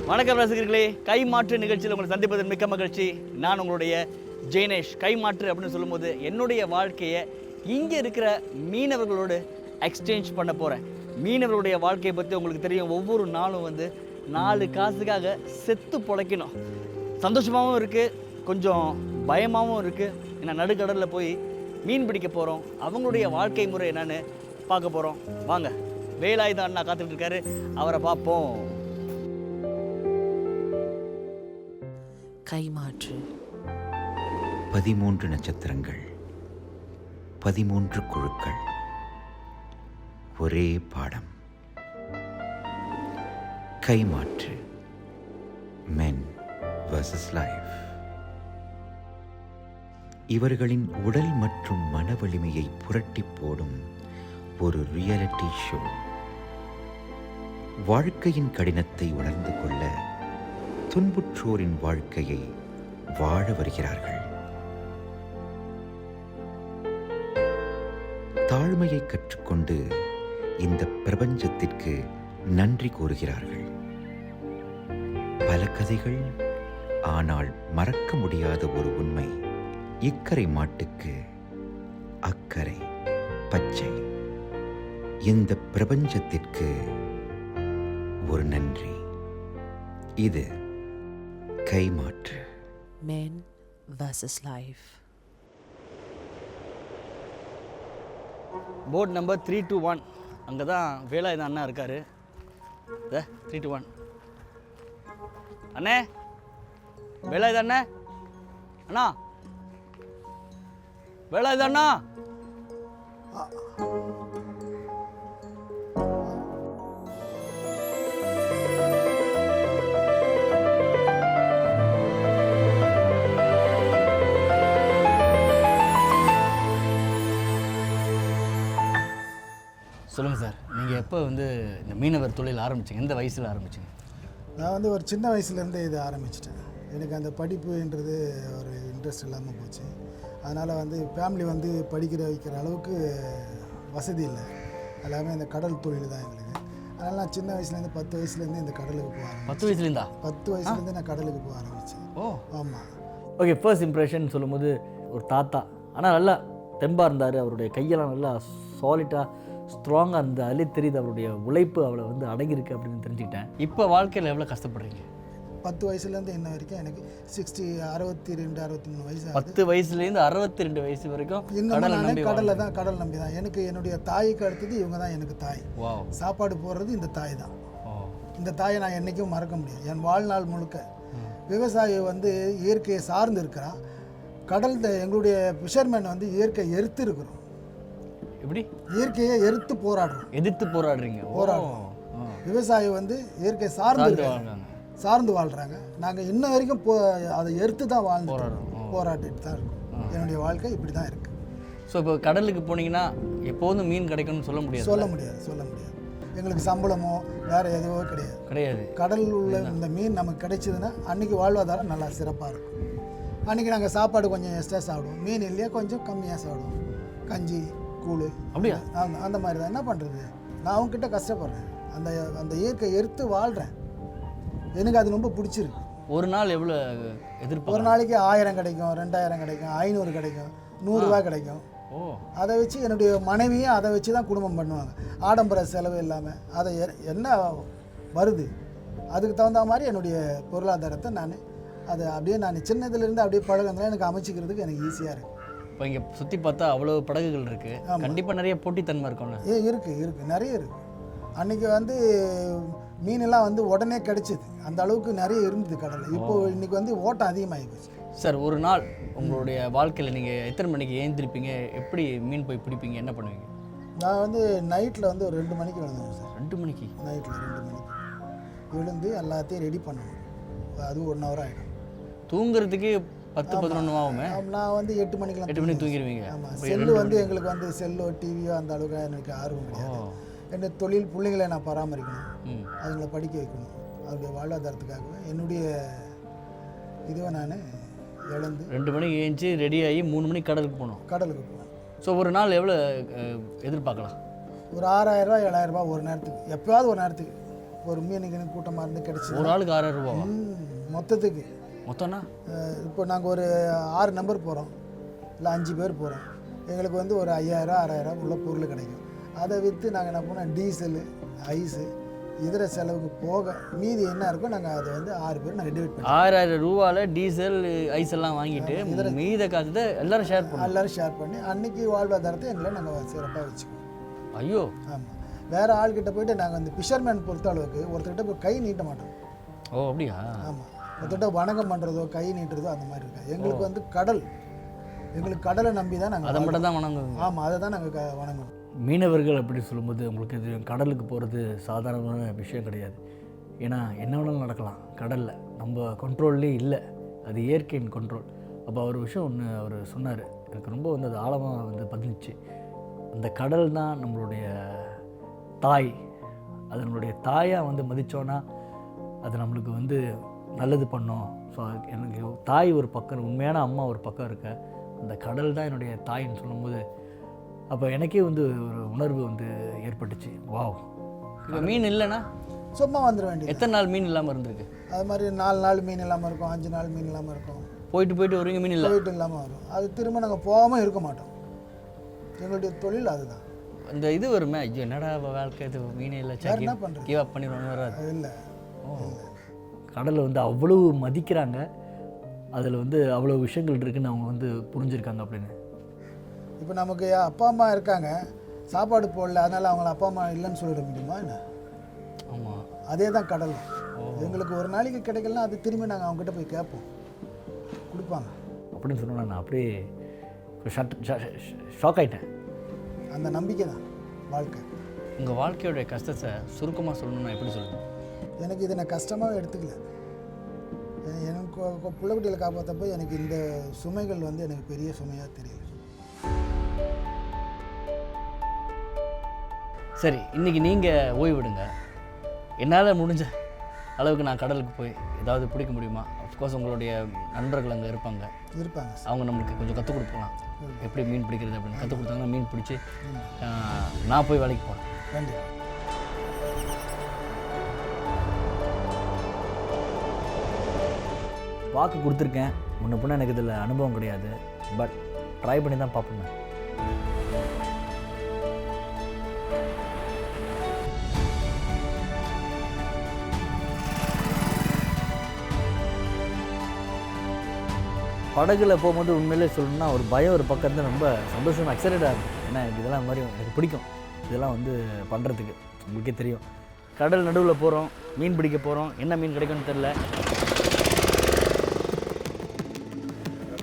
வணக்கம் ரசிகர்களே, கை மாற்று நிகழ்ச்சியில் உங்களை சந்திப்பதில் மிக்க மகிழ்ச்சி. நான் உங்களுடைய ஜெய்னேஷ். கை மாற்று அப்படின்னு சொல்லும்போது என்னுடைய வாழ்க்கையை இங்கே இருக்கிற மீனவர்களோடு எக்ஸ்சேஞ்ச் பண்ண போகிறேன். மீனவர்களுடைய வாழ்க்கையை பற்றி உங்களுக்கு தெரியும். ஒவ்வொரு நாளும் 4 காசுக்காக செத்து பொழைக்கணும். சந்தோஷமாகவும் இருக்குது, கொஞ்சம் பயமாகவும் இருக்குது. ஏன்னா நடுக்கடலில் போய் மீன் பிடிக்க போகிறோம். அவங்களுடைய வாழ்க்கை முறை என்னன்னு பார்க்க போகிறோம். வாங்க, வேலாயுதம் அண்ணா காத்துக்கிட்டு இருக்காரு, அவரை பார்ப்போம். கைமாற்று. 13 நட்சத்திரங்கள், 13 குழுக்கள், ஒரே பாடம். கைமாற்று. Men vs. Life. இவர்களின் உடல் மற்றும் மன வலிமையை புரட்டி போடும் ஒரு ரியாலிட்டி ஷோ. வாழ்க்கையின் கடினத்தை உணர்ந்து கொள்ள துன்புற்றோரின் வாழ்க்கையை வாழ வருகிறார்கள். தாழ்மையை கற்றுக்கொண்டு இந்த பிரபஞ்சத்திற்கு நன்றி கூறுகிறார்கள். பல கதைகள், ஆனால் மறக்க முடியாத ஒரு உண்மை. இக்கரை மாட்டுக்கு அக்கறை பச்சை. இந்த பிரபஞ்சத்திற்கு ஒரு நன்றி. இது கைமாற்று. Men vs. Life. Port number 321. அங்கே தான் வேலாயுதம் அண்ணா இருக்கார். 321 அண்ணே, வேலாயுதம் அண்ணே, அண்ணா, வேலாயுதம் அண்ணா. சொல்லுங்கள் சார், நீங்கள் எப்போ இந்த மீனவர் தொழில் ஆரம்பிச்சிங்க? எந்த வயசில் ஆரம்பிச்சிங்க? நான் ஒரு சின்ன வயசுலேருந்தே இதை ஆரம்பிச்சிட்டேன். எனக்கு அந்த படிப்புன்றது ஒரு இன்ட்ரெஸ்ட் இல்லாமல் போச்சு. அதனால் ஃபேமிலி படிக்கிற வைக்கிற அளவுக்கு வசதி இல்லை. எல்லாமே இந்த கடல் தொழில் தான் எங்களுக்கு. அதனால் நான் சின்ன வயசுலேருந்து 10 வயசுலேருந்து இந்த கடலுக்கு போக ஆரம்பிச்சேன். 10 வயசுலேருந்தா? 10 வயசுலேருந்து நான் கடலுக்கு போக ஆரம்பித்தேன். ஓ, ஆமாம். ஓகே, ஃபர்ஸ்ட் இம்ப்ரெஷன் சொல்லும்போது ஒரு தாத்தா, ஆனால் நல்லா தெம்பாக இருந்தார். அவருடைய கையெல்லாம் நல்லா சாலிட்டாக ஸ்ட்ராங்காக இருந்தது. அதிலே தெரியுது அவருடைய உழைப்பு அவளை அடங்கியிருக்கு அப்படின்னு தெரிஞ்சுக்கிட்டேன். இப்போ வாழ்க்கையில் எவ்வளோ கஷ்டப்படுறீங்க? 10 வயசுலேருந்து இன்ன வரைக்கும் எனக்கு 62-63 வயசு. 10 வயசுலேருந்து 62 வயசு வரைக்கும் கடல் நம்பி தான். எனக்கு என்னுடைய தாய்க்கு அடுத்தது இவங்க தான் எனக்கு தாய். சாப்பாடு போடுறது இந்த தாய் தான். இந்த தாயை நான் என்றைக்கும் மறக்க முடியாது. என் வாழ்நாள் முழுக்க விவசாயி இயற்கையை சார்ந்து இருக்கிறான். கடல் எங்களுடைய ஃபிஷர்மேன் இயற்கையை எதிர்த்து இருக்கிறோம். எப்படி? இயற்கையை எதிர்த்து போராடுறோம். எதிர்த்து போராடுறீங்க? போராடுறோம். விவசாயி இயற்கை சார்ந்து வாழ்கிறாங்க. நாங்கள் இன்ன வரைக்கும் அதை எதிர்த்து தான் போராடிட்டு தான் இருக்கோம். என்னுடைய வாழ்க்கை இப்படி தான் இருக்குது. ஸோ இப்போ கடலுக்கு போனீங்கன்னா எப்போதும் மீன் கிடைக்கும்னு சொல்ல முடியாது. எங்களுக்கு சம்பளமோ வேறு எதுவோ கிடையாது. கடலில் உள்ள இந்த மீன் நமக்கு கிடைச்சதுன்னா அன்றைக்கி வாழ்வாதாரம் நல்லா சிறப்பாக இருக்கும். அன்றைக்கி நாங்கள் சாப்பாடு கொஞ்சம் எக்ஸ்ட்ரா சாப்பிடுவோம். மீன் இல்லையா கொஞ்சம் கம்மியாக சாப்பிடுவோம். கஞ்சி, கூழ், அப்படியா? அந்த மாதிரி தான். என்ன பண்ணுறது, நான் அவங்ககிட்ட கஷ்டப்படுறேன். அந்த இயற்கை எதிர்த்து வாழ்கிறேன். எனக்கு அது ரொம்ப பிடிச்சிருக்கு. ஒரு நாள் எவ்வளோ எதிர்ப்பு? ஒரு நாளைக்கு 1000 கிடைக்கும், 2000 கிடைக்கும், 500 கிடைக்கும், 100 ரூபா கிடைக்கும். அதை வச்சு என்னுடைய மனைவியும் அதை வச்சு தான் குடும்பம் பண்ணுவாங்க. ஆடம்பர செலவு இல்லாமல் அதை என்ன வருது அதுக்கு தகுந்த மாதிரி என்னுடைய பொருளாதாரத்தை நான் சின்னதுலேருந்து அப்படியே பழகிறதுனால எனக்கு அமைச்சிக்கிறதுக்கு எனக்கு ஈஸியாக இருக்குது. இப்போ இங்கே சுற்றி பார்த்தா அவ்வளோ படகுகள் இருக்குது. கண்டிப்பாக நிறைய போட்டித்தன்மை இருக்கும்ல? இருக்குது, நிறைய இருக்குது. அன்றைக்கி மீனெல்லாம் உடனே கிடைச்சிது. அந்த அளவுக்கு நிறைய இருந்தது கடல். இப்போது இன்றைக்கி ஓட்டம் அதிகமாகி போச்சு. சார், ஒரு நாள் உங்களுடைய வாழ்க்கையில் நீங்கள் எத்தனை மணிக்கு ஏந்திருப்பீங்க? எப்படி மீன் போய் பிடிப்பீங்க? என்ன பண்ணுவீங்க? நான் நைட்டில் ஒரு 2 மணிக்கு எழுந்துவேன் சார். 2 மணிக்கு? நைட்டில் 2 மணிக்கு எழுந்து எல்லாத்தையும் ரெடி பண்ணணும். அது 1 ஹவர் ஆகிடும். தூங்குறதுக்கு 10-11 ஆகுமே. நான் 8 மணிக்கெலாம் 8 மணிக்கு தூங்கிடுவீங்க? ஆமாம். செல்லு எங்களுக்கு செல்லோ டிவியோ அந்த அளவுக்கு எனக்கு ஆர்வம் கிடையாது. என்னுடைய தொழில் பிள்ளைங்களை நான் பராமரிக்கணும், அதுங்களை படிக்க வைக்கணும். அவருடைய வாழ்வாதாரத்துக்காகவே என்னுடைய இதுவை நான் இழந்து 2 மணிக்கு ஏஞ்சி ரெடியாகி 3 மணிக்கு கடலுக்கு போகணும். ஸோ ஒரு நாள் எவ்வளோ எதிர்பார்க்கலாம்? ஒரு 6000 ரூபா 7000 ரூபா ஒரு நேரத்துக்கு, எப்போயாவது ஒரு நேரத்துக்கு ஒரு மீனுக்கு கூட்டமாக இருந்து கிடச்சி ஒரு ஆளுக்கு 6000 ரூபாவா மொத்தத்துக்கு மொத்தம்னா? இப்போ நாங்கள் ஒரு 6 நம்பர் போகிறோம், இல்லை 5 பேர் போகிறோம், எங்களுக்கு வந்து ஒரு 5000 6000 உள்ள பொருள் கிடைக்கும். அதை விற்று நாங்கள் என்ன பண்ணோம், டீசலு ஐஸு இதர செலவுக்கு போக மீதி என்ன இருக்கோ நாங்கள் அதை வந்து 6 பேர் நாங்கள் டிவைட் பண்ணோம். 6000 ரூபாவில் டீசல் ஐஸ் எல்லாம் வாங்கிட்டு மீத காசு எல்லாரும் ஷேர் பண்ணுவோம். எல்லோரும் ஷேர் பண்ணி அன்றைக்கி வாழ்வாதாரத்தை எங்களை நாங்கள் சிறப்பாக வச்சுக்குவோம். ஐயோ ஆமாம், வேறு ஆள்கிட்ட போய்ட்டு நாங்கள் அந்த ஃபிஷர்மேன் பொறுத்த அளவுக்கு ஒருத்தர்கிட்ட போய் கை நீட்ட மாட்டோம். ஓ அப்படியா? ஆமாம், ஒருத்தர்கிட்ட வணக்கம் பண்ணுறதோ கை நீட்டுறதோ அந்த மாதிரி இருக்காது. எங்களுக்கு வந்து கடல், எங்களுக்கு கடலை நம்பி தான் நாங்கள் அதை மட்டும் தான் வணங்குவோம். ஆமாம், அதை தான் நாங்கள் வணங்குவோம். மீனவர்கள் அப்படி சொல்லும்போது உங்களுக்கு இது கடலுக்கு போகிறது சாதாரணமான விஷயம் கிடையாது. ஏன்னா என்ன வேணாலும் நடக்கலாம் கடலில், நம்ம கண்ட்ரோல்லே இல்லை, அது இயற்கையின் கண்ட்ரோல். அப்போ ஒரு விஷயம் ஒன்று அவர் சொன்னார், எனக்கு ரொம்ப வந்து அது ஆழமாக வந்து பதிஞ்சிச்சு. அந்த கடல் தான் நம்மளுடைய தாய், அது நம்மளுடைய தாயாக வந்து மதித்தோன்னா அது நம்மளுக்கு வந்து நல்லது பண்ணோம். ஸோ எனக்கு தாய் ஒரு பக்கம், உண்மையான அம்மா ஒரு பக்கம் இருக்க, அந்த கடல் தான் என்னுடைய தாயின்னு சொல்லும்போது அப்போ எனக்கே வந்து ஒரு உணர்வு வந்து ஏற்பட்டுச்சு. வாவ், இப்போ மீன் இல்லைன்னா சும்மா வந்துட வேண்டியது. எத்தனை நாள் மீன் இல்லாமல் இருந்திருக்கு? அது மாதிரி 4 நாள் மீன் இல்லாமல் இருக்கும், 5 நாள் மீன் இல்லாமல் இருக்கும். போயிட்டு வருவீங்க, மீன் இல்லை போயிட்டு இல்லாமல் வரும். அது திரும்ப நாங்கள் போகாமல் இருக்க மாட்டோம். எங்களுடைய தொழில் அதுதான். இந்த இது வருமே, ஐயோ என்னடா வாழ்க்கை, இது மீனே இல்லை, என்ன பண்ணுறது, கிவ் அப் பண்ணிடுவாங்க, வராது. அது இல்லை. கடலை வந்து அவ்வளவு மதிக்கிறாங்க, அதில் வந்து அவ்வளோ விஷயங்கள் இருக்குன்னு அவங்க வந்து புரிஞ்சுருக்காங்க அப்படின்னு. இப்போ நமக்கு அப்பா அம்மா இருக்காங்க, சாப்பாடு போடல, அதனால் அவங்கள அப்பா அம்மா இல்லைன்னு சொல்லிட முடியுமா என்ன? ஆமாம், அதே தான் கடல். எங்களுக்கு ஒரு நாளைக்கு கிடைக்கலனா அது திரும்பி நாங்கள் அவங்ககிட்ட போய் கேட்போம், கொடுப்பாங்க அப்படின்னு சொன்னோன்னா நான் அப்படியே ஷாக் ஆகிட்டேன். அந்த நம்பிக்கை தான் வாழ்க்கை. உங்கள் வாழ்க்கையோடைய கஷ்டத்தை சுருக்கமாக சொல்லணும்னா எப்படி சொல்லுங்கள்? எனக்கு இதை நான் கஷ்டமாகவே எடுத்துக்கல. எனக்கு பிள்ளைக்குட்டியில் காப்பாற்றப்போ எனக்கு இந்த சுமைகள் வந்து எனக்கு பெரிய சுமையாக தெரியல. சரி, இன்றைக்கி நீங்கள் ஓய்விடுங்க, என்னால் முடிஞ்ச அளவுக்கு நான் கடலுக்கு போய் ஏதாவது பிடிக்க முடியுமா? அஃப்கோர்ஸ் உங்களுடைய நண்பர்கள் அங்கே இருப்பாங்க, அவங்க நம்மளுக்கு கொஞ்சம் கற்றுக் கொடுக்கலாம், எப்படி மீன் பிடிக்கிறது அப்படின்னு கற்றுக் கொடுத்தாங்கன்னா மீன் பிடிச்சி நான் போய் வேலைக்கு போகிறேன். கண்டிப்பாக. வாக்கு கொடுத்துருக்கேன், முன்ன பின்ன எனக்கு இதில் அனுபவம் கிடையாது, பட் ட்ரை பண்ணி தான் பார்ப்பேங்க. படகுல போகும்போது உண்மையிலே சொல்லணும்னா ஒரு பயம் ஒரு பக்கத்தில் ரொம்ப சந்தோஷமாக எக்ஸைட்டடாக இருக்கும். ஏன்னா எனக்கு இதெல்லாம் மாதிரி எனக்கு பிடிக்கும், இதெல்லாம் வந்து பண்ணுறதுக்கு. உங்களுக்கே தெரியும், கடல் நடுவில் போகிறோம், மீன் பிடிக்க போகிறோம், என்ன மீன் கிடைக்கும்னு தெரில.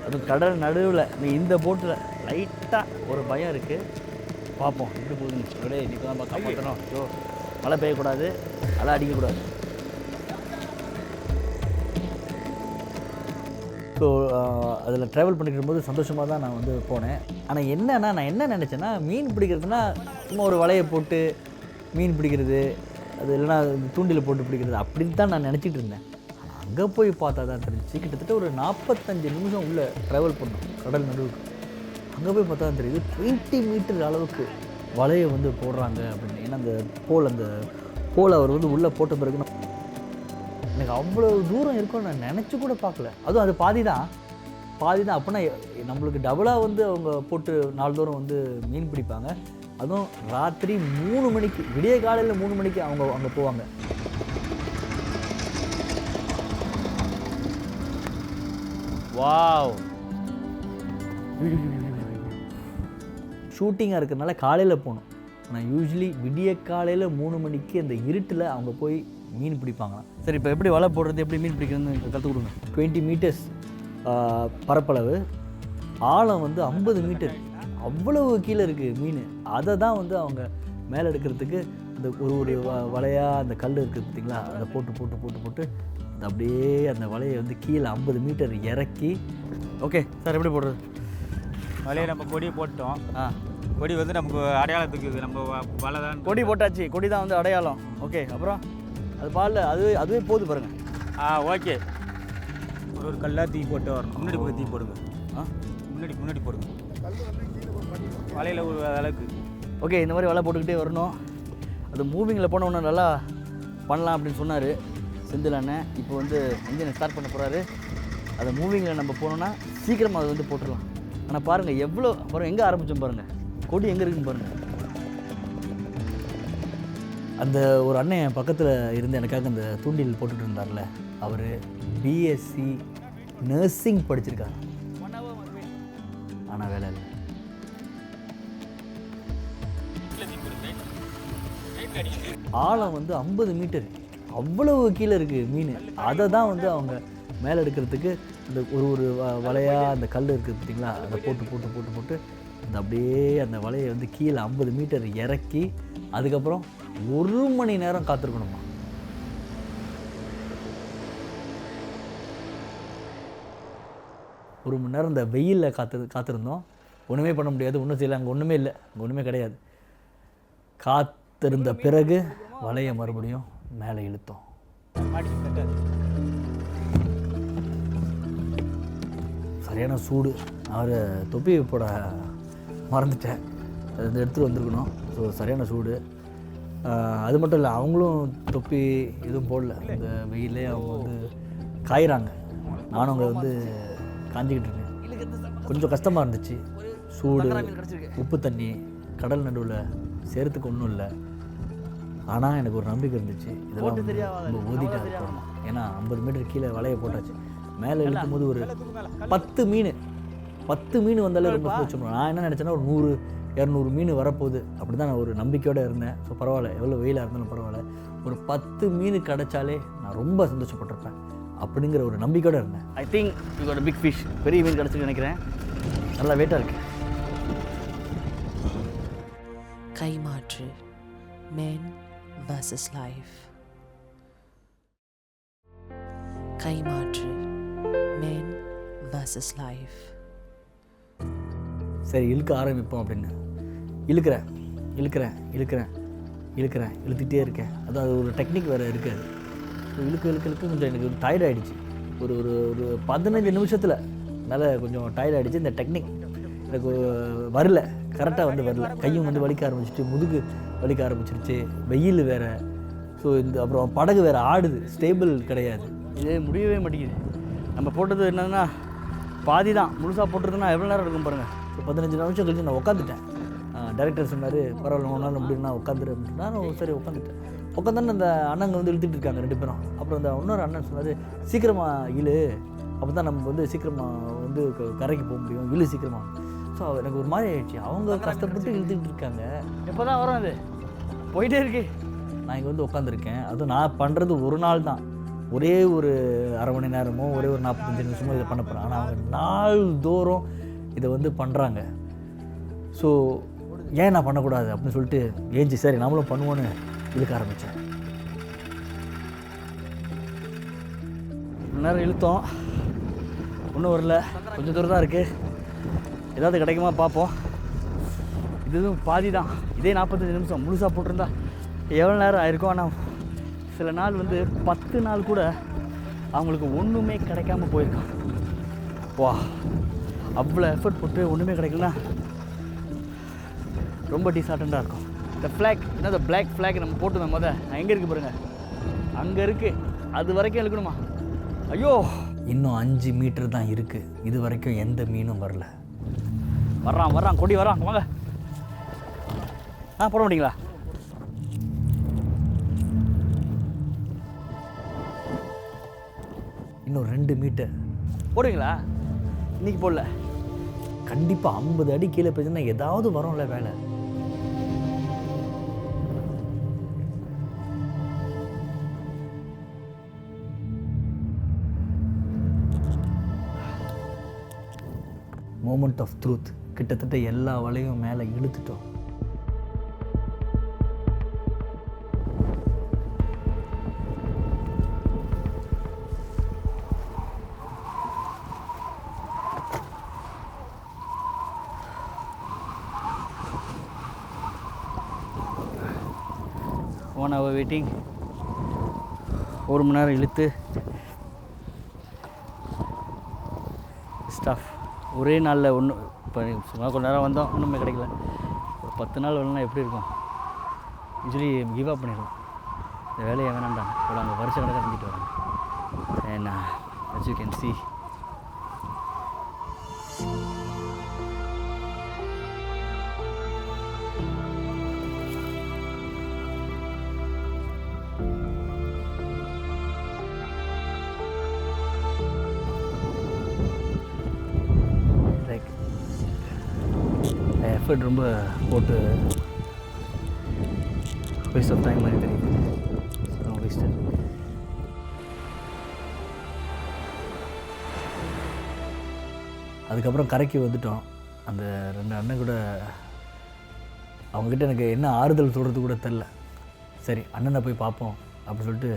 அதுவும் கடல் நடுவில் இந்த போட்டில் லைட்டாக ஒரு பயம் இருக்குது. பார்ப்போம் எப்படி போகுதுன்னு. அப்படியே இன்றைக்கி தான் காப்பாற்றணும். ஸோ மழை பெய்யக்கூடாது, அலை அடிக்கக்கூடாது. ஸோ அதில் ட்ராவல் பண்ணிட்டு இருக்கும்போது சந்தோஷமாக தான் நான் வந்து போனேன். ஆனால் என்னன்னா, நான் என்ன நினச்சேன்னா, மீன் பிடிக்கிறதுனா சும்மா ஒரு வலையை போட்டு மீன் பிடிக்கிறது, அது இல்லைனா தூண்டில் போட்டு பிடிக்கிறது அப்படின்னு தான் நான் நினச்சிட்டு இருந்தேன். அங்கே போய் பார்த்தா தான் தெரிஞ்சிச்சு, கிட்டத்தட்ட ஒரு 45 நிமிஷம் உள்ளே ட்ராவல் பண்ணோம் கடல் நடுவுக்கு. அங்கே போய் பார்த்தா தான் தெரியுது 20 மீட்டர் அளவுக்கு வலையை வந்து போடுறாங்க அப்படின்னு. ஏன்னா அந்த போல் அவர் வந்து உள்ளே போட்ட பிறகு எனக்கு அவ்வளோ தூரம் இருக்கும்னு நான் நினச்சி கூட பார்க்கல. அதுவும் அது பாதி தான். அப்படின்னா நம்மளுக்கு டபுளாக வந்து அவங்க போட்டு நாள்தோறும் வந்து மீன் பிடிப்பாங்க. அதுவும் ராத்திரி 3 மணிக்கு, விடிய காலையில் 3 மணிக்கு அவங்க அங்கே போவாங்க. வாவ், ஷூட்டிங்காக இருக்கிறதுனால காலையில் போகணும். ஆனால் யூஸ்வலி விடிய காலையில் 3 மணிக்கு அந்த இருட்டில் அவங்க போய் மீன் பிடிப்பாங்களாம். சரி, இப்போ எப்படி வலை போடுறது, எப்படி மீன் பிடிக்கிறதுன்னு கற்றுக் கொடுங்க. 20 மீட்டர்ஸ் பரப்பளவு, ஆழம் வந்து 50 மீட்டர், அவ்வளவு கீழே இருக்குது மீன். அதை தான் வந்து அவங்க மேலே எடுக்கிறதுக்கு அந்த ஒரு வலையாக அந்த கல் இருக்குது பார்த்திங்களா, அதை போட்டு அது அப்படியே அந்த வலையை வந்து கீழே 50 மீட்டர் இறக்கி. ஓகே சார், எப்படி போடுறது? வலையை நம்ம கொடி போட்டோம். கொடி வந்து நமக்கு அடையாளத்துக்கு நம்ம வலை தான். கொடி போட்டாச்சு, கொடி தான் வந்து அடையாளம். ஓகே, அப்புறம் அது பாலில் அதுவே போகுது பாருங்கள். ஓகே, ஒரு கல்லாக தீ போட்டு வரணும். முன்னாடி போய் தீ போடுங்க. முன்னாடி போடுங்க வலையில் ஒரு அளவுக்கு. ஓகே, இந்த மாதிரி வலை போட்டுக்கிட்டே வரணும். அது மூவிங்கில் போன ஒன்று நல்லா பண்ணலாம் அப்படின்னு சொன்னார் செந்தில் அண்ணன். இப்போ வந்து இன்ஜினை ஸ்டார்ட் பண்ண போகிறாரு. அதை மூவிங்கில் நம்ம போனோன்னா சீக்கிரமாக அதை வந்து போட்டுடலாம். ஆனால் பாருங்கள் எவ்வளோ பாருங்கள், எங்கே ஆரம்பித்தோம் பாருங்கள், கொடி எங்கே இருக்குன்னு பாருங்கள். அந்த ஒரு அண்ணன் பக்கத்தில் இருந்து எனக்காக அந்த தூண்டில் போட்டுட்டு இருந்தார்ல, அவர் பிஎஸ்சி நர்சிங் படிச்சிருக்காரு. ஆனால் வேலை இல்லை. ஆழம் வந்து 50 மீட்டர், அவ்வளவு கீழே இருக்குது மீன். அதை தான் வந்து அவங்க மேலே எடுக்கிறதுக்கு இந்த ஒரு வலையாக அந்த கல் இருக்குது பார்த்தீங்களா, அதை போட்டு போட்டு போட்டு போட்டு அந்த அப்படியே அந்த வலையை வந்து கீழே 50 மீட்டர் இறக்கி அதுக்கப்புறம் 1 மணி நேரம் காத்திருக்கணுமா. ஒரு மணி நேரம் இந்த வெயிலில் காத்திருந்தோம். ஒன்றுமே பண்ண முடியாது, ஒன்றும் செய்யலை. அங்கே ஒன்றுமே இல்லை, அங்கே ஒன்றுமே கிடையாது. காத்திருந்த பிறகு வலையை மறுபடியும் மேலே இழுத்தோம். சரியான சூடு. அவரை தொப்பி போட மறந்துட்டேன், அது வந்து எடுத்துகிட்டு வந்திருக்கணும். ஸோ சரியான சூடு. அது மட்டும் இல்லை, அவங்களும் தொப்பி எதுவும் போடல. இந்த வெயிலே அவங்க வந்து காயிறாங்க. நானும் அங்கே வந்து காஞ்சிக்கிட்டு இருக்கேன். கொஞ்சம் கஷ்டமாக இருந்துச்சு. சூடு, உப்பு தண்ணி, கடல் நடுவில் சேரத்துக்கு ஒன்றும் இல்லை. ஆனால் எனக்கு ஒரு நம்பிக்கை இருந்துச்சு, இதெல்லாம் நம்ம ஓதிட்டு இருக்கணும். ஏன்னா 50 மீட்டர் கீழே வலையை போட்டாச்சு. மேலே இழுக்கும் போது ஒரு 10 மீன் வந்தாலே ரொம்ப பிடிச்சிடும். நான் என்ன நினச்சேன்னா ஒரு 100-200 மீன் வரப்போகுது, அப்படி தான் நான் ஒரு நம்பிக்கையோடு இருந்தேன். ஸோ பரவாயில்ல, எவ்வளோ வெயிலாக இருந்தாலும் பரவாயில்ல, ஒரு 10 மீன் கிடச்சாலே நான் ரொம்ப சந்தோஷப்பட்டிருப்பேன் அப்படிங்கிற ஒரு நம்பிக்கையோடு இருந்தேன். I think you got a big fish. பெரிய மீன் கிடச்சிட்டு நினைக்கிறேன். நல்லா வெயிட்டாக இருக்குது. கைமாற்று, men versus life. கைமாற்று, men versus life. சரி, இழுக்க ஆரம்பிப்போம் அப்படின்னு இழுத்துக்கிட்டே இருக்கேன். அது ஒரு டெக்னிக் வேறு இருக்காது. இழுக்க கொஞ்சம் எனக்கு டயர்ட் ஆகிடுச்சு. ஒரு 15 நிமிஷத்தில் நல்லா கொஞ்சம் டயர்ட் ஆகிடுச்சு. இந்த டெக்னிக் எனக்கு வரல, கரெக்டாக வந்து வரல. கையும் வந்து வலிக்க ஆரம்பிச்சிட்டு, முதுகு வலிக்க ஆரம்பிச்சிருச்சு. வெயில் வேறு. ஸோ இந்த அப்புறம் படகு வேறு ஆடுது, ஸ்டேபிள் கிடையாது. இதே முடியவே மாட்டேங்குது. நம்ம போட்டது என்னன்னா பாதி தான், முழுசாக போட்டுருதுன்னா எவ்வளோ நேரம் இருக்கும் பாருங்கள். ஸோ 15 நிமிஷம் கழிச்சு நான் உட்காந்துட்டேன். டைரக்டர் சொன்னார், பரவாயில்ல 1 நாள் முடியும்னா உட்காந்துரு அப்படின்னு. நானும் சரி உட்காந்துட்டேன். உட்காந்தானே அந்த அண்ணங்க வந்து இழுத்துட்டு இருக்காங்க 2 பேரும். அப்புறம் அந்த இன்னொரு அண்ணன் சொன்னார், சீக்கிரமாக இழு, அப்போ தான் நம்ம வந்து சீக்கிரமாக வந்து கரைக்கு போக முடியும், இழு சீக்கிரமாக. ஸோ எனக்கு ஒரு மாதிரி ஆயிடுச்சு. அவங்க கஷ்டப்பட்டு இழுத்துக்கிட்டு இருக்காங்க, எப்போ தான் வரும், அது போயிட்டே இருக்கு. நான் இங்கே வந்து உட்காந்துருக்கேன். அதுவும் நான் பண்ணுறது ஒரு நாள் தான், ஒரே ஒரு அரை மணி நேரமோ ஒரே ஒரு 45 நிமிஷமோ இதை பண்ண போகிறேன். ஆனால் அவங்க நாள்தோறும் இதை வந்து பண்ணுறாங்க. ஸோ ஏன் நான் பண்ணக்கூடாது அப்படின்னு சொல்லிட்டு ஏஞ்சி சரி நம்மளும் பண்ணுவோன்னு இழுக்க ஆரம்பித்தேன். நேரம் இழுத்தோம், ஒன்றும் வரல. கொஞ்சம் தூரம் தான் இருக்குது, ஏதாவது கிடைக்குமா பார்ப்போம். இதுவும் பாதி தான். இதே 45 நிமிஷம் முழுசாக போட்டிருந்தா எவ்வளோ நேரம் ஆயிருக்கும். ஆனால் சில நாள் வந்து 10 நாள் கூட அவங்களுக்கு ஒன்றுமே கிடைக்காம போயிருக்கான். வா, அவ்வளோ எஃபர்ட் போட்டு ஒன்றுமே கிடைக்கலனா ரொம்ப டிசார்டண்டாக இருக்கும். இந்த ஃப்ளாக், என்ன பிளாக் ஃப்ளாக் நம்ம போட்டுருந்தோம் எங்கே இருக்குது பாருங்கள், அங்கே இருக்குது. அது வரைக்கும் இழுக்கணுமா? ஐயோ, இன்னும் 5 மீட்டர் தான் இருக்குது. இது வரைக்கும் எந்த மீனும் வரல. வர்றான் கொடி வர்றான், வாங்க. போட மாட்டீங்களா? இன்னும் 2 மீட்டர் போடுவீங்களா? இன்னைக்கு போடல, கண்டிப்பாக 50 அடி கீழே போச்சுன்னா ஏதாவது வரும்ல வேலை. Moment of truth. கிட்டத்தட்ட எல்லா வலையும் மேலே இழுத்துட்டோம். ஒன் ஹவர் வெயிட்டிங், 1 மணி நேரம் இழுத்து ஸ்டாஃப். ஒரே நாளில் ஒன்று இப்போ சும்மா கொஞ்ச நேரம் வந்தோம், ஒன்றுமே கிடைக்கல. ஒரு 10 நாள் வரலன்னா எப்படி இருக்கும்? யூஸ்வலி கிவ் அப் பண்ணிடுவோம். இந்த வேலையை வேணாம்டா இவ்வளோ அங்கே வருஷம் கணக்காக செஞ்சுட்டு வராங்க. And as you can see, like effort ரொம்ப போட்டு வேஸ்ட் ஆஃப் டைம் மாதிரி தெரியுது. வேஸ்ட். அதுக்கப்புறம் கரைக்கு வந்துட்டோம். அந்த 2 அண்ணன் கூட அவங்ககிட்ட எனக்கு என்ன ஆறுதல் சொல்கிறது கூட தெரில. சரி அண்ணனை போய் பார்ப்போம் அப்படின்னு சொல்லிட்டு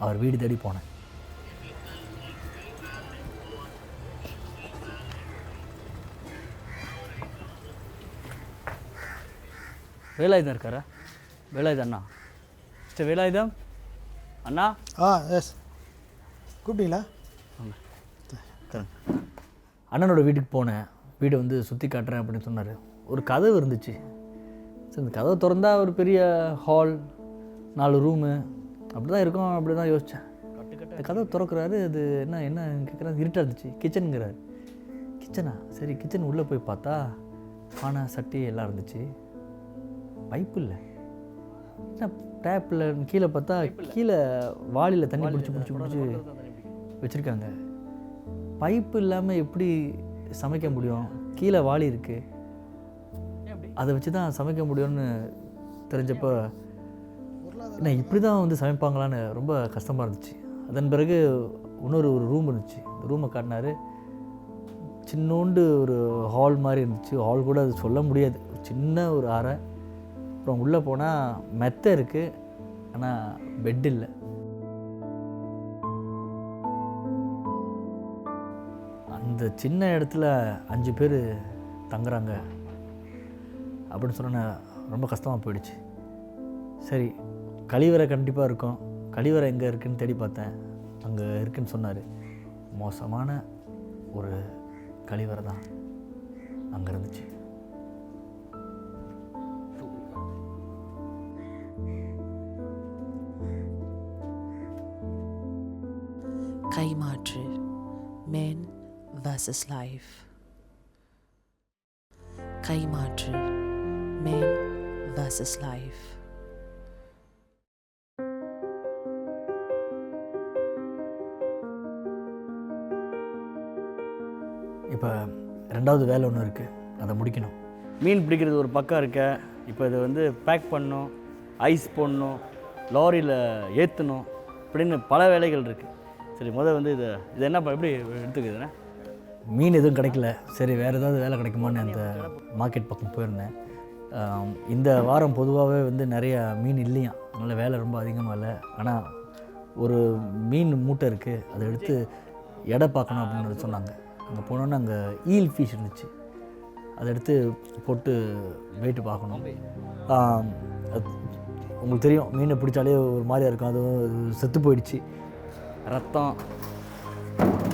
அவர் வீடு தேடி போனேன். வேலாயுதம் இருக்காரா? வேலாயுதம் அண்ணா, மிஸ்டர் வேலாயுதம் அண்ணா. எஸ், கூப்பிட்டீங்களா? அண்ணனோட வீட்டுக்கு போனேன். வீடை வந்து சுற்றி காட்டுறேன் அப்படின்னு சொன்னார். ஒரு கதவு இருந்துச்சு. சரி, இந்த கதவை திறந்தா ஒரு பெரிய ஹால், 4 ரூமு அப்படி தான் இருக்கும் அப்படி தான் யோசித்தேன். இந்த கதவை திறக்கிறாரு. அது என்ன என்ன கேட்குறாரு, இருட்டாக இருந்துச்சு. கிச்சனுங்கிறாரு. கிச்சனா? சரி கிச்சன் உள்ளே போய் பார்த்தா பானை சட்டி எல்லாம் இருந்துச்சு. பைப்பு இல்லை. என்ன டேப்பில் கீழே பார்த்தா கீழே வாளியில் தண்ணி பிடிச்சி வச்சுருக்காங்க. பைப்பு இல்லாமல் எப்படி சமைக்க முடியும்? கீழே வாளி இருக்குது, அதை வச்சு தான் சமைக்க முடியும்னு தெரிஞ்சப்போ என்ன இப்படி தான் வந்து சமைப்பாங்களான்னு ரொம்ப கஷ்டமாக இருந்துச்சு. அதன் பிறகு இன்னொரு ரூம் இருந்துச்சு. இந்த ரூமை காட்டினார். சின்னோண்டு ஒரு ஹால் மாதிரி இருந்துச்சு. ஹால் கூட அது சொல்ல முடியாது, சின்ன ஒரு அறை. அப்புறம் உள்ளே போனால் மெத்தை இருக்குது, ஆனால் பெட் இல்லை. அந்த சின்ன இடத்துல 5 பேர் தங்குறாங்க அப்படின்னு சொன்ன ரொம்ப கஷ்டமாக போயிடுச்சு. சரி கழிவறை கண்டிப்பாக இருக்கும். கழிவறை எங்கே இருக்குதுன்னு தேடி பார்த்தேன். அங்கே இருக்குதுன்னு சொன்னார். மோசமான ஒரு கழிவறை தான் அங்கே இருந்துச்சு. கைமாற்று, men versus life. கைமாற்று, men versus life. இப்போ 2வது வேலை ஒன்று இருக்குது, அதை முடிக்கணும். மீன் பிடிக்கிறது ஒரு பக்கம் இருக்க, இப்போ இதை வந்து பேக் பண்ணணும், ஐஸ் போடணும், லாரியில் ஏற்றணும், இப்படின்னு பல வேலைகள் இருக்குது. சரி வந்து இது என்ன எப்படி எடுத்துக்குதுண்ணே? மீன் எதுவும் கிடைக்கல. சரி வேறு ஏதாவது வேலை கிடைக்குமான்னு அந்த மார்க்கெட் பக்கம் போயிருந்தேன். இந்த வாரம் பொதுவாகவே வந்து நிறைய மீன் இல்லையா, அதனால் வேலை ரொம்ப அதிகமாக இல்லை. ஆனால் ஒரு மீன் மூட்டை இருக்குது, அதை எடுத்து எடை பார்க்கணும் அப்படின்னு சொன்னாங்க. அங்கே போனோன்னே அங்கே ஈல் ஃபிஷ் இருந்துச்சு. அதை எடுத்து போட்டு வெயிட்டு பார்க்கணும். உங்களுக்கு தெரியும், மீனை பிடிச்சாலே ஒரு மாதிரியாக இருக்கும். அது செத்து போயிடுச்சு, ரத்தம்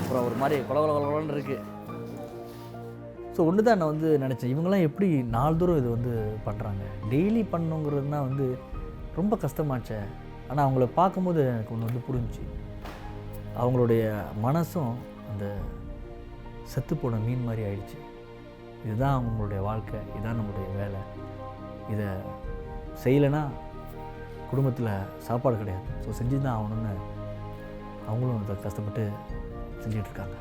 அப்புறம் ஒரு மாதிரி கொலன்னு இருக்குது. ஸோ ஒன்று தான் நான் வந்து நினச்சேன், இவங்கெல்லாம் எப்படி நாள்தோறும் இது வந்து பண்ணுறாங்க? டெய்லி பண்ணுங்கிறதுனா வந்து ரொம்ப கஷ்டமாச்சே. ஆனால் அவங்கள பார்க்கும்போது எனக்கு ஒன்று வந்து புரிஞ்சிச்சு. அவங்களுடைய மனசும் அந்த செத்துப்போன மீன் மாதிரி ஆயிடுச்சு. இதுதான் அவங்களுடைய வாழ்க்கை, இதுதான் நம்மளுடைய வேலை. இதை செய்யலைன்னா குடும்பத்தில் சாப்பாடு கிடையாது. ஸோ செஞ்சு தான் ஆகணும்னு அவங்களும் அதை கஷ்டப்பட்டு செஞ்சிட்ருக்காங்க.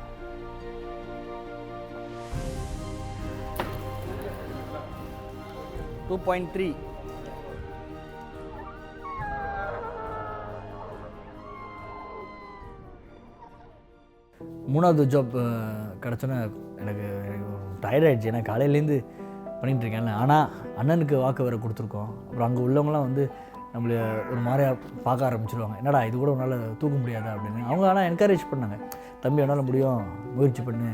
$2.3 3வது ஜாப் கிடச்சோன்னே எனக்கு டயர்டாகிடுச்சு. ஏன்னா காலையிலேருந்து பண்ணிகிட்ருக்கேன்ல. ஆனால் அண்ணனுக்கு வாக்கு வேறு கொடுத்துருக்கோம். அப்புறம் அங்கே உள்ளவங்களாம் வந்து நம்மளை ஒரு மாதிரியாக பார்க்க ஆரம்பிச்சிருவாங்க. என்னடா இது கூட உன்னால் தூக்க முடியாதா அப்படின்னு. அவங்க ஆனால் என்கரேஜ் பண்ணாங்க, தம்பி என்னால் முடியும், முயற்சி பண்ணு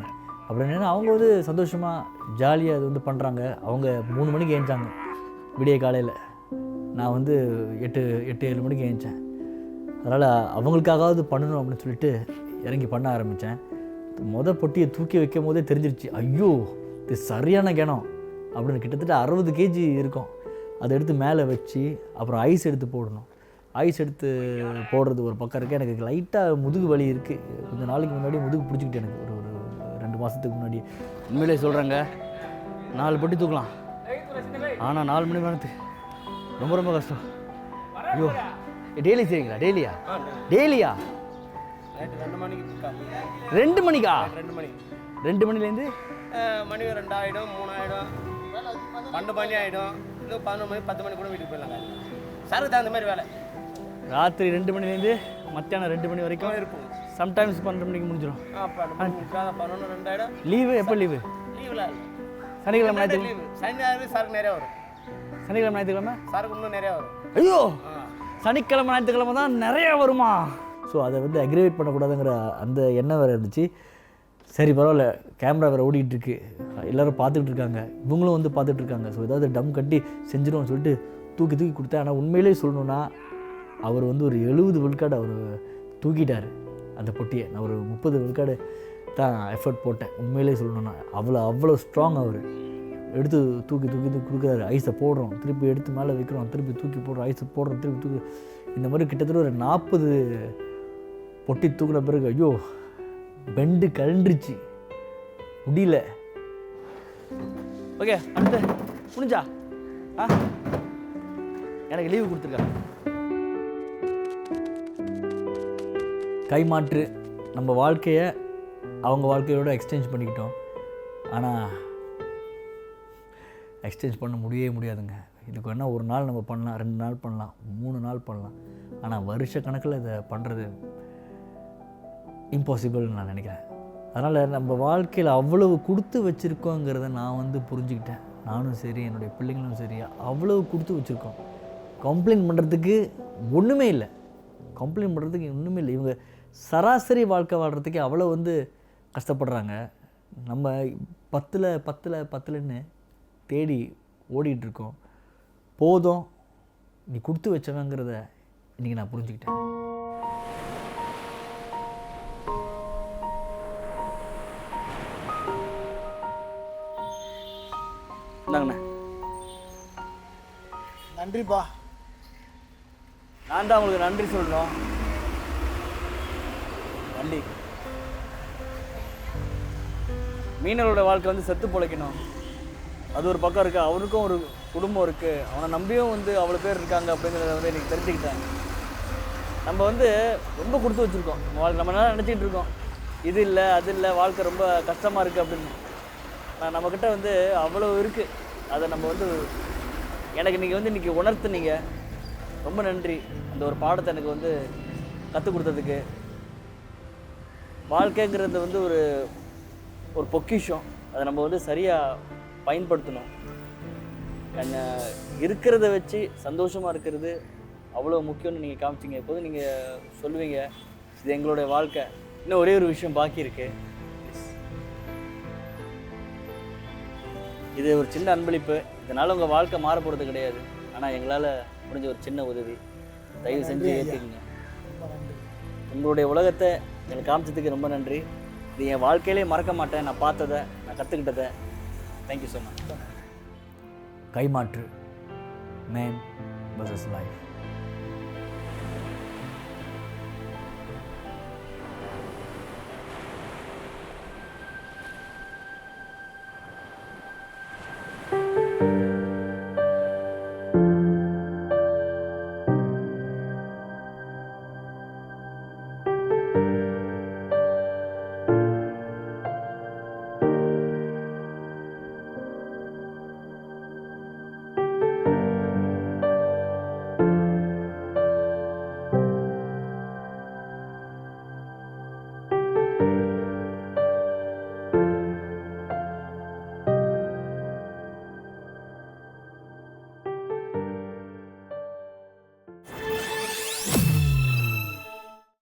அப்படின்னு. அவங்க வந்து சந்தோஷமாக ஜாலியாக அது வந்து பண்ணுறாங்க. அவங்க 3 மணிக்கு ஏஞ்சாங்க விடிய காலையில். நான் வந்து 8-7 மணிக்கு ஏஞ்சேன். அதனால் அவங்களுக்காகவாவது பண்ணணும் அப்படின்னு சொல்லிட்டு இறங்கி பண்ண ஆரம்பித்தேன். பொட்டியை தூக்கி வைக்கும் போதே தெரிஞ்சிருச்சு, ஐயோ இது சரியான கிணம் அப்படின்னு. கிட்டத்தட்ட 60 kg இருக்கும். அதை எடுத்து மேலே வச்சு அப்புறம் ஐஸ் எடுத்து போடணும். ஐஸ் எடுத்து போடுறது ஒரு பக்கம் இருக்குது. எனக்கு லைட்டாக முதுகு வலி இருக்குது. கொஞ்சம் நாளைக்கு முன்னாடி முதுகு பிடிச்சிக்கிட்டு எனக்கு ஒரு 2 மாதத்துக்கு முன்னாடி. உண்மையிலே சொல்கிறேங்க, 4 பட்டி தூக்கலாம். ஆனால் 4 மணி நேரத்துக்கு ரொம்ப ரொம்ப கஷ்டம். ஐயோ, டெய்லி செய்வீங்களா? டெய்லியா? நைட்டு 2 மணிக்கு 2 மணிக்கா? 2 மணிக்கு 2 மணிலேருந்து மணி 2 ஆகிடும், 3 ஆகிடும், 12 மணி ஆகிடும். இல்லை 11 மணி 10 மணி கூட வீட்டுக்கு போயிடலாங்க. சாருக்கு தகுந்த மாதிரி வேலை. ராத்திரி 2 மணிலேருந்து மத்தியானம் 2 மணி வரைக்கும் இருக்கும். சம்டைம்ஸ் 12 மணிக்கு முடிஞ்சிடும். 11 2 ஆகிடும். லீவு எப்போ லீவு? லீவில் சனிக்கிழமை ஞாயிற்றுக்கிழமை. லீவு. சனி ஞாயிறு சாருக்கு நிறையா வரும். சனிக்கிழமை ஞாயிற்றுக்கிழமை சாருக்கு இன்னும் நிறையா வரும். ஐயோ, சனிக்கிழமை ஞாயிற்றுக்கிழமை தான் நிறைய வருமா? ஸோ அதை வந்து அக்ரிவேட் பண்ணக்கூடாதுங்கிற அந்த எண்ணம் வேறு இருந்துச்சு. சரி பரவாயில்ல, கேமரா வேறு ஓடிட்டு இருக்கு, எல்லோரும் பார்த்துட்டு இருக்காங்க, இவங்களும் வந்து பார்த்துட்டு இருக்காங்க. ஸோ ஏதாவது டம் கட்டி செஞ்சிடும்னு சொல்லிட்டு தூக்கி கொடுத்தேன். ஆனால் உண்மையிலே சொல்லணுன்னா அவர் வந்து ஒரு 70 விழுக்காடு அவர் தூக்கிட்டார் அந்த பொட்டியை. நான் ஒரு 30 விழுக்காடு தான் எஃபர்ட் போட்டேன். உண்மையிலே சொல்லணுன்னா அவ்வளோ ஸ்ட்ராங். அவர் எடுத்து தூக்கி கொடுக்குறாரு. ஐஸை போடுறோம், திருப்பி எடுத்து மேலே வைக்கிறோம், திருப்பி தூக்கி போடுறோம், ஐஸை போடுறோம், திருப்பி தூக்கி. இந்த மாதிரி கிட்டத்தட்ட ஒரு 40 பொட்டி தூக்குன பிறகு ஐயோ பெண்டு கழண்டுருச்சு, முடியல. ஓகே, அடுத்து முடிஞ்சா? எனக்கு லீவு கொடுத்துருக்காங்க. கைமாற்று நம்ம வாழ்க்கையை அவங்க வாழ்க்கையோட எக்ஸ்சேஞ்ச் பண்ணிக்கிட்டோம். ஆனால் எக்ஸ்சேஞ்ச் பண்ண முடியாதுங்க. இதுக்கு வேணால் ஒரு நாள் நம்ம பண்ணலாம், 2 நாள் பண்ணலாம், 3 நாள் பண்ணலாம். ஆனால் வருஷ கணக்கில் இதை பண்ணுறது இம்பாசிபிள்னு நான் நினைக்கிறேன். அதனால் நம்ம வாழ்க்கையில் அவ்வளவு கொடுத்து வச்சுருக்கோங்கிறத நான் வந்து புரிஞ்சுக்கிட்டேன். நானும் சரி, என்னுடைய பிள்ளைங்களும் சரி, அவ்வளவு கொடுத்து வச்சுருக்கோம். கம்ப்ளைண்ட் பண்ணுறதுக்கு ஒன்றுமே இல்லை. இவங்க சராசரி வாழ்க்கை வாழ்கிறதுக்கே அவ்வளோ வந்து கஷ்டப்படுறாங்க. நம்ம 10ன்னு தேடி ஓடிட்டுருக்கோம். போதும், நீ கொடுத்து வச்சவங்கிறத இன்றைக்கி நான் புரிஞ்சுக்கிட்டேன். இந்தாங்கண்ணே. நன்றிப்பா. நான் தான் உங்களுக்கு நன்றி சொல்லணும். நன்றி. மீனவரோட வாழ்க்கை வந்து செத்து பிழைக்கணும், அது ஒரு பக்கம் இருக்குது. அவனுக்கும் ஒரு குடும்பம் இருக்குது, அவனை நம்பியும் வந்து அவ்வளோ பேர் இருக்காங்க அப்படிங்கிறத வந்து எனக்கு தெரிஞ்சுக்கிட்டேன். நம்ம வந்து ரொம்ப கொடுத்து வச்சுருக்கோம் நம்ம என்ன நினச்சிக்கிட்டு இருக்கோம், இது இல்லை அது இல்லை, வாழ்க்கை ரொம்ப கஷ்டமாக இருக்குது அப்படின்னு. நம்மக்கிட்ட வந்து அவ்வளோ இருக்குது. அதை நம்ம வந்து எனக்கு நீங்கள் வந்து இன்றைக்கி உணர்த்துனீங்க. ரொம்ப நன்றி. அந்த ஒரு பாடத்தை எனக்கு வந்து கற்றுக் கொடுத்ததுக்கு. வாழ்க்கைங்கிறது வந்து ஒரு பொக்கிஷம். அதை நம்ம வந்து சரியாக பயன்படுத்தணும். இருக்கிறத வச்சு சந்தோஷமாக இருக்கிறது அவ்வளோ முக்கியம்னு நீங்கள் காமிச்சிங்க. எப்போதும் நீங்கள் சொல்லுவீங்க, இது எங்களுடைய வாழ்க்கை. இன்னும் ஒரே ஒரு விஷயம் பாக்கி இருக்குது. இது ஒரு சின்ன அன்பளிப்பு. இதனால் உங்கள் வாழ்க்கை மாற போகிறது கிடையாது. ஆனால் எங்களால் முடிஞ்ச ஒரு சின்ன உதவி. தயவு செஞ்சு ஏற்றுக்குங்க. உங்களுடைய உலகத்தை எனக்கு காமிச்சதுக்கு ரொம்ப நன்றி. இது என் வாழ்க்கையிலே மறக்க மாட்டேன். நான் பார்த்ததை, நான் கற்றுக்கிட்டதை. Thank you so much. கைமாற்று, மேன் வர்சஸ் லைஃப்.